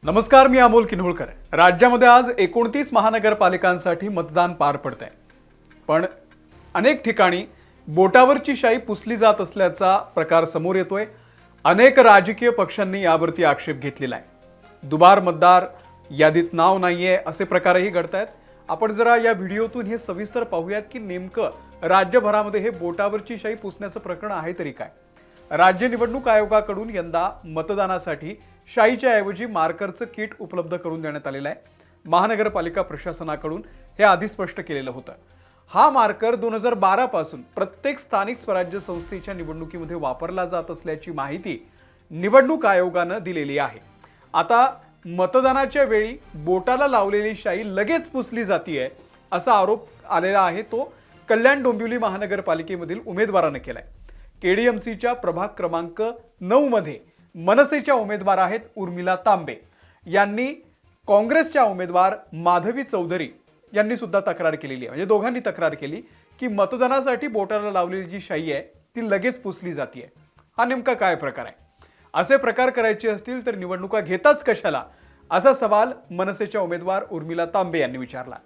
नमस्कार, मी अमोल किन्होळकर। राज्यामध्ये आज 29 महानगरपालिकांसाठी मतदान पार पडतंय। पण अनेक ठिकाणी बोटावरची शाई पुसली जात असल्याचा प्रकार समोर येतोय। अनेक राजकीय पक्षांनी यावरती आक्षेप घेतलेला आहे। दुबार मतदार यादीत नाव नाहीये असे प्रकारही घडतायत। आपण जरा या व्हिडिओतून हे सविस्तर पाहूयात की नेमकं राज्यभरामध्ये हे बोटावरची शाई पुसण्याचं प्रकरण आहे तरी काय। राज्य निवडणूक आयोगाकडून यंदा मतदानासाठी शाईच्या ऐवजी मार्करचं किट उपलब्ध करून देण्यात आलेलं आहे। महानगरपालिका प्रशासनाकडून हे आधी स्पष्ट केलेलं होतं। हा मार्कर 2012 पासून प्रत्येक स्थानिक स्वराज्य संस्थेच्या निवडणुकीमध्ये वापरला जात असल्याची माहिती निवडणूक आयोगानं दिलेली आहे। आता मतदानाच्या वेळी बोटाला लावलेली शाई लगेच पुसली जातीये असा आरोप आलेला आहे, तो कल्याण डोंबिवली महानगरपालिकेमधील उमेदवाराने केलाय। केडीएमसीच्या प्रभाग क्रमांक 9 मध्ये मनसेच्या उमेदवार आहेत उर्मिला तांबे यांनी काँग्रेसच्या उमेदवार माधवी चौधरी यांनी सुद्धा तक्रार केलेली आहे। म्हणजे दोघांनी तक्रार केली की मतदानासाठी बोटाला लावलेली जी शाई आहे ती लगेच पुसली जाते। हा नेमका काय प्रकार आहे? असे प्रकार करायचे असतील तर निवडणुका घेताच कशाला, असा सवाल मनसेच्या उमेदवार उर्मिला तांबे यांनी विचारला।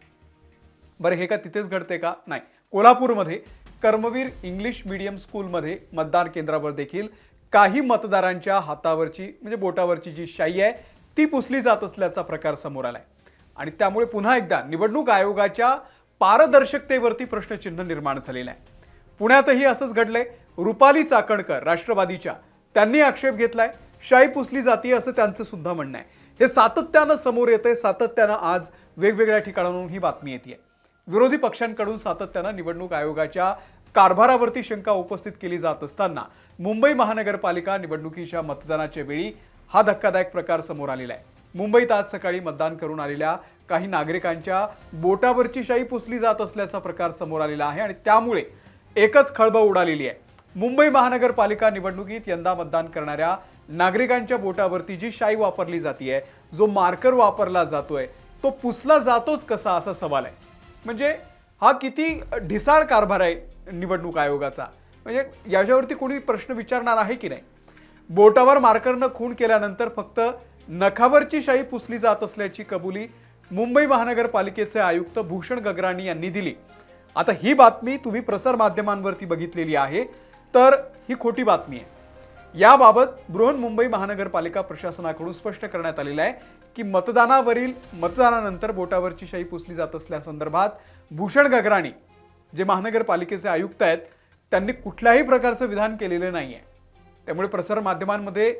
बरं, हे का तिथेच घडते का? नाही, कोल्हापूरमध्ये कर्मवीर इंग्लिश मीडियम स्कूलमध्ये मतदान केंद्रावर देखील काही मतदारांच्या हातावरची म्हणजे बोटावरची जी शाई आहे ती पुसली जात असल्याचा प्रकार समोर आलाय। आणि त्यामुळे पुन्हा एकदा निवडणूक आयोगाच्या पारदर्शकतेवरती प्रश्नचिन्ह निर्माण झालेलं आहे। पुण्यातही असंच घडलंय। रुपाली चाकणकर राष्ट्रवादीच्या त्यांनी आक्षेप घेतलाय, शाई पुसली जाते असं त्यांचं सुद्धा म्हणणं आहे। हे सातत्यानं समोर येतंय, सातत्यानं आज वेगवेगळ्या ठिकाणांहून ही बातमी येते। विरोधी पक्षांकडून सातत्यानं निवडणूक आयोगाच्या कारभारावरती शंका उपस्थित केली जात असताना मुंबई महानगरपालिका निवडणुकीच्या मतदानाच्या वेळी हा धक्कादायक प्रकार समोर आलेला आहे। मुंबईत आज सकाळी मतदान करून आलेल्या काही नागरिकांच्या बोटावरची शाई पुसली जात असल्याचा प्रकार समोर आलेला आहे आणि त्यामुळे एकच खळबळ उडालेली आहे। मुंबई महानगरपालिका निवडणुकीत यंदा मतदान करणाऱ्या नागरिकांच्या बोटावरती जी शाई वापरली जाते, जो मार्कर वापरला जातोय, तो पुसला जातोच कसा असा सवाल आहे। म्हणजे हा किती ढिसाळ कारभार आहे निवडणूक आयोगाचा। म्हणजे याच्यावरती कोणी प्रश्न विचारणार आहे की नाही? बोटावर मार्करनं खून केल्यानंतर फक्त नखावरची शाई पुसली जात असल्याची कबुली मुंबई महानगरपालिकेचे आयुक्त भूषण गगराणी यांनी दिली। आता ही बातमी तुम्ही प्रसार माध्यमांवरती बघितलेली आहे, तर ही खोटी बातमी आहे। याबाबत बृहन्मुंबई महानगरपालिका प्रशासनाकडून स्पष्ट करण्यात आलेलं आहे की मतदानानंतर बोटावरची शाई पुसली जात असल्यासंदर्भात भूषण गगराणी जे महानगरपालिकेचे आयुक्त आहेत त्यांनी कुठल्याही प्रकारचं विधान केलेलं नाहीये। त्यामुळे प्रसार माध्यमांमध्ये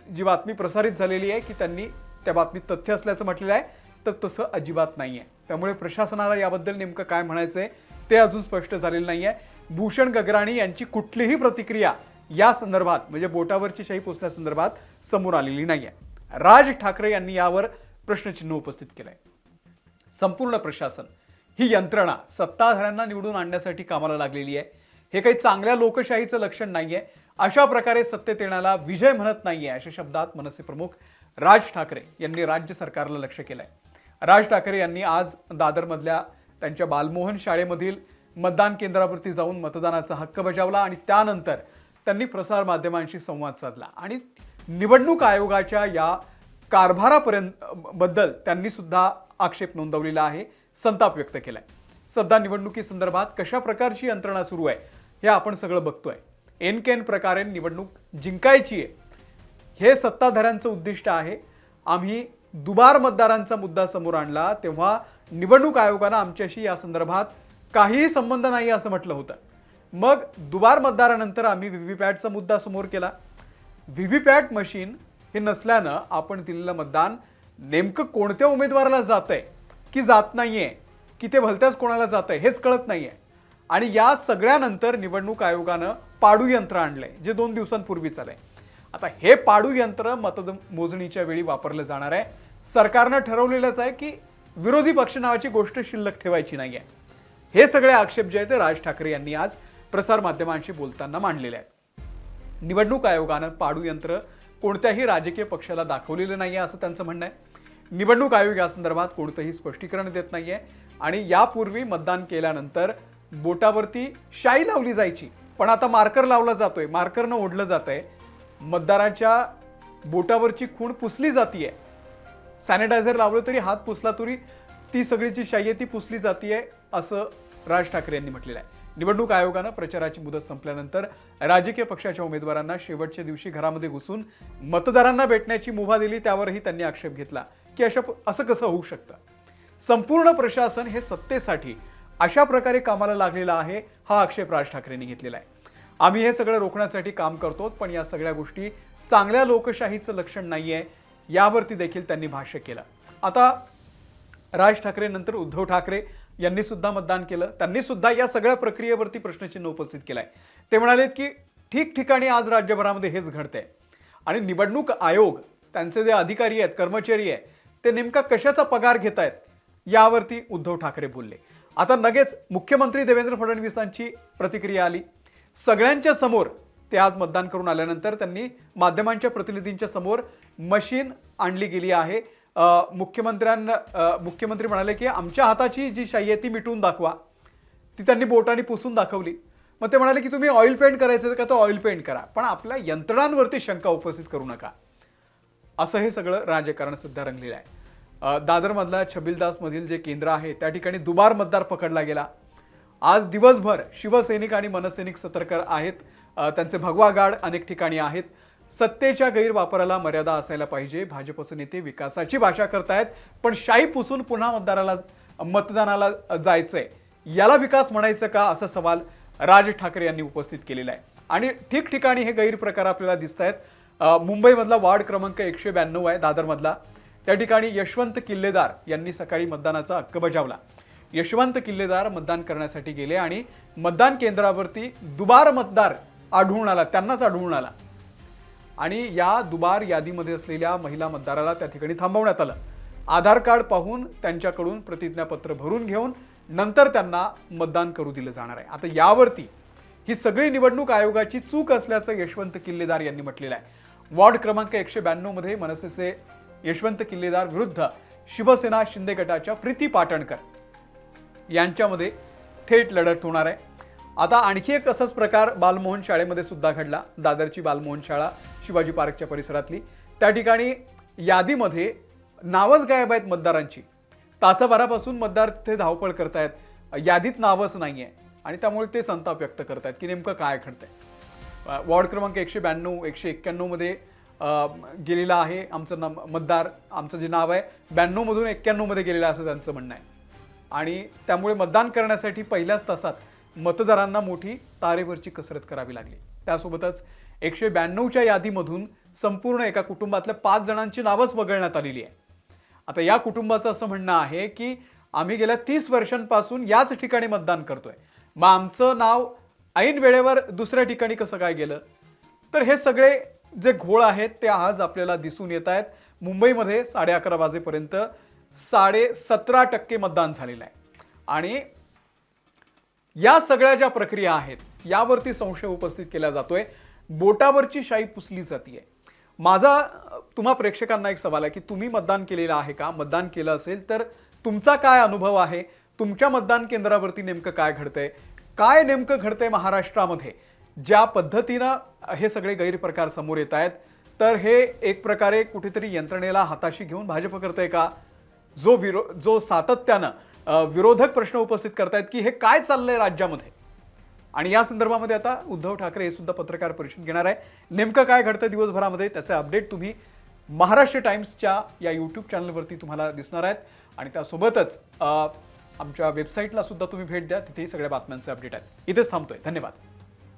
जी बातमी प्रसारित झालेली आहे की त्यांनी त्या बातमीत तथ्य असल्याचं म्हटलेलं आहे, तर तसं अजिबात नाहीये। त्यामुळे प्रशासनाला याबद्दल नेमकं काय म्हणायचंय ते अजून स्पष्ट झालेलं नाहीये। भूषण गगराणी यांची कुठलीही प्रतिक्रिया या संदर्भात म्हणजे बोटावरची शाई पुसण्यासंदर्भात समोर आलेली नाहीये। राज ठाकरे यांनी यावर प्रश्नचिन्ह उपस्थित केलंय। संपूर्ण प्रशासन ही यंत्रणा सत्ताधाऱ्यांना निवडून आणण्यासाठी कामाला लागलेली आहे। हे काही चांगल्या लोकशाहीचं लक्षण नाहीये। अशा प्रकारे सत्तेत येण्याला विजय म्हणत नाहीये अशा शब्दात मनसे प्रमुख राज ठाकरे यांनी राज्य सरकारला लक्ष्य केलंय। राज ठाकरे यांनी आज दादरमधल्या त्यांच्या बालमोहन शाळेमधील मतदान केंद्रावरती जाऊन मतदानाचा हक्क बजावला आणि त्यानंतर त्यांनी प्रसार माध्यमांशी संवाद साधला आणि निवडणूक आयोगाच्या या कारभारापर्यंत बद्दल त्यांनी सुद्धा आक्षेप नोंदवलेला आहे, संताप व्यक्त केलाय। सध्या निवडणुकीसंदर्भात कशा प्रकारची यंत्रणा सुरू आहे हे आपण सगळं बघतोय। एनकेन प्रकारे निवडणूक जिंकायची आहे हे सत्ताधाऱ्यांचं उद्दिष्ट आहे। आम्ही दुबार मतदारांचा मुद्दा समोर आणला तेव्हा निवडणूक आयोगानं आमच्याशी या संदर्भात काहीही संबंध नाही असं म्हटलं होतं। मग दुबार मतदारानंतर आम्ही व्हीव्हीपॅटचा मुद्दा समोर केला। व्हीव्हीपॅट मशीन हे नसल्यानं आपण दिलेलं मतदान नेमकं कोणत्या उमेदवाराला जातंय की जात नाहीये, की ते भलत्याच कोणाला जातंय हेच कळत नाहीये। आणि या सगळ्यानंतर निवडणूक आयोगानं पाडू यंत्र आणलंय जे 2 दिवसांपूर्वी चालय। आता हे पाडू यंत्र मतमोजणीच्या वेळी वापरलं जाणार आहे। सरकारनं ठरवलेलंच आहे की विरोधी पक्ष नावाची गोष्ट शिल्लक ठेवायची नाहीये। हे सगळे आक्षेप जे आहेत ते राज ठाकरे यांनी आज प्रसार माध्यमांशी बोलताना मांडलेले आहेत। निवडणूक आयोगानं पाडू यंत्र कोणत्याही राजकीय पक्षाला दाखवलेलं नाहीये असं त्यांचं म्हणणं आहे। निवडणूक आयोग या संदर्भात कोणतंही स्पष्टीकरण देत नाहीये आणि यापूर्वी मतदान केल्यानंतर बोटावरती शाई लावली जायची, पण आता मार्कर लावला जातोय, मार्करनं ओढलं जातंय। मतदाराच्या बोटावरची खूण पुसली जातीये, सॅनिटायझर लावलं तरी हात पुसला तरी ती सगळी जी शाई आहे ती पुसली जातीये, असं राज ठाकरे यांनी म्हटलेलं आहे. निवडणूक आयोगानं प्रचाराची मुदत संपल्यानंतर राजकीय पक्षाच्या उमेदवारांना शेवटच्या दिवशी घरामध्ये घुसून मतदारांना भेटण्याची मुभा दिली, त्यावरही त्यांनी आक्षेप घेतला की असं कसं होऊ शकतं. संपूर्ण प्रशासन हे सत्तेसाठी अशा प्रकारे कामाला लागलेलं आहे, हा आक्षेप राज ठाकरेंनी घेतलेला आहे. आम्ही हे सगळं रोखण्यासाठी काम करतो, पण या सगळ्या गोष्टी चांगल्या लोकशाहीचं लक्षण नाहीये, यावरती देखील त्यांनी भाष्य केलं. आता राज ठाकरे नंतर उद्धव ठाकरे यांनी सुद्धा मतदान केलं. त्यांनी सुद्धा या सगळ्या प्रक्रियेवरती प्रश्नचिन्ह उपस्थित केलंय. ते म्हणालेत की ठिकठिकाणी आज राज्यभरामध्ये हेच घडतंय आणि निवडणूक आयोग त्यांचे जे अधिकारी आहेत, कर्मचारी आहेत, ते नेमका कशाचा पगार घेत आहेत यावरती उद्धव ठाकरे बोलले. आता लगेच मुख्यमंत्री देवेंद्र फडणवीसांची प्रतिक्रिया आली. सगळ्यांच्या समोर ते आज मतदान करून आल्यानंतर त्यांनी माध्यमांच्या प्रतिनिधींच्या समोर मशीन आणली गेली आहे. मुख्यमंत्री म्हणाले की आमच्या हाताची जी शाई आहे ती मिटवून दाखवा. ती त्यांनी बोटाने पुसून दाखवली. मग ते म्हणाले की तुम्ही ऑइल पेंट करायचं का, तो ऑइल पेंट करा, पण आपल्या यंत्रणांवरती शंका उपस्थित करू नका. असं हे सगळं राजकारण सध्या रंगलेलं आहे. दादरमधला छबिलदास मधील जे केंद्र आहे त्या ठिकाणी दुबार मतदार पकडला गेला. आज दिवसभर शिवसैनिक आणि मनसैनिक सतर्क आहेत. त्यांचे भगवा गार्ड अनेक ठिकाणी आहेत. सत्तेच्या गैरवापराला मर्यादा असायला पाहिजे. भाजपचे नेते विकासाची भाषा करतायत, पण शाई पुसून पुन्हा मतदानाला जायचंय, याला विकास म्हणायचं का, असा सवाल राज ठाकरे यांनी उपस्थित केलेला आहे. आणि ठिकठिकाणी हे गैरप्रकार आपल्याला दिसत आहेत. मुंबईमधला वार्ड क्रमांक 192 आहे दादरमधला, त्या ठिकाणी यशवंत किल्लेदार यांनी सकाळी मतदानाचा हक्क बजावला. यशवंत किल्लेदार मतदान करण्यासाठी गेले आणि मतदान केंद्रावरती दुबार मतदार त्यांनाच आढळून आला आणि या दुबार यादीमध्ये असलेल्या महिला मतदाराला त्या ठिकाणी थांबवण्यात आलं. आधार कार्ड पाहून त्यांच्याकडून प्रतिज्ञापत्र भरून घेऊन नंतर त्यांना मतदान करू दिलं जाणार आहे. आता यावरती ही सगळी निवडणूक आयोगाची चूक असल्याचं यशवंत किल्लेदार यांनी म्हटलेलं आहे. वॉर्ड क्रमांक 192 मध्ये मनसेचे यशवंत किल्लेदार विरुद्ध शिवसेना शिंदे गटाच्या प्रीती पाटणकर यांच्यामध्ये थेट लढत होणार आहे. आता आणखी एक असाच प्रकार बालमोहन शाळेमध्ये सुद्धा घडला. दादरची बालमोहन शाळा शिवाजी पार्कच्या परिसरातली, त्या ठिकाणी यादीमध्ये नावच गायब आहेत मतदारांची. तासाभरापासून मतदार तिथे धावपळ करतायत, यादीत नावच नाहीये आणि त्यामुळे ते संताप व्यक्त करतायत की नेमकं काय घडतंय. वॉर्ड क्रमांक 192 191 मध्ये गेलेला आहे आमचं मतदार. आमचं जे नाव आहे 92 मधून 91 मध्ये गेलेलं असं त्यांचं म्हणणं आहे आणि त्यामुळे मतदान करण्यासाठी पहिल्याच तासात मतदारांना मोठी तारेवरची कसरत करावी लागली. त्यासोबतच 192च्या यादीमधून संपूर्ण एका कुटुंबातल्या 5 जणांची नावच वगळण्यात आलेली आहे. आता या कुटुंबाचं असं म्हणणं आहे की आम्ही गेल्या 30 वर्षांपासून याच ठिकाणी मतदान करतोय, मग आमचं नाव ऐन वेळेवर दुसऱ्या ठिकाणी कसं काय गेलं. तर हे सगळे जे घोळ आहेत ते आज आपल्याला दिसून येत आहेत. मुंबईमध्ये 11:30 वाजेपर्यंत 17.5% मतदान झालेलं आहे आणि या सगळ्या ज्या प्रक्रिया आहेत यावरती संशय उपस्थित केला जातोय. बोटावरची शाई पुसली जातीये. माझा तुम्हा प्रेक्षकांना एक सवाल आहे की तुम्ही मतदान केलेलं आहे का? मतदान केलं असेल तर तुमचा काय अनुभव आहे? तुमच्या मतदान केंद्रावरती नेमकं काय घडतंय? काय नेमकं घडतंय महाराष्ट्रामध्ये? ज्या पद्धतीनं हे सगळे गैरप्रकार समोर येत आहेत, तर हे एक प्रकारे कुठेतरी यंत्रणेला हाताशी घेऊन भाजप करतंय का? जो सातत्यानं विरोधक प्रश्न उपस्थित करतायत की हे काय चाललंय राज्यामध्ये, आणि या संदर्भामध्ये आता उद्धव ठाकरे हे सुद्धा पत्रकार परिषद घेणार आहे. नेमकं काय घडतं दिवसभरामध्ये त्याचे अपडेट तुम्ही महाराष्ट्र टाइम्सच्या या यूट्यूब चॅनलवरती तुम्हाला दिसणार आहेत आणि त्यासोबतच आमच्या वेबसाईटला सुद्धा तुम्ही भेट द्या, तिथेही सगळ्या बातम्यांचे अपडेट आहेत. इथेच थांबतोय. धन्यवाद.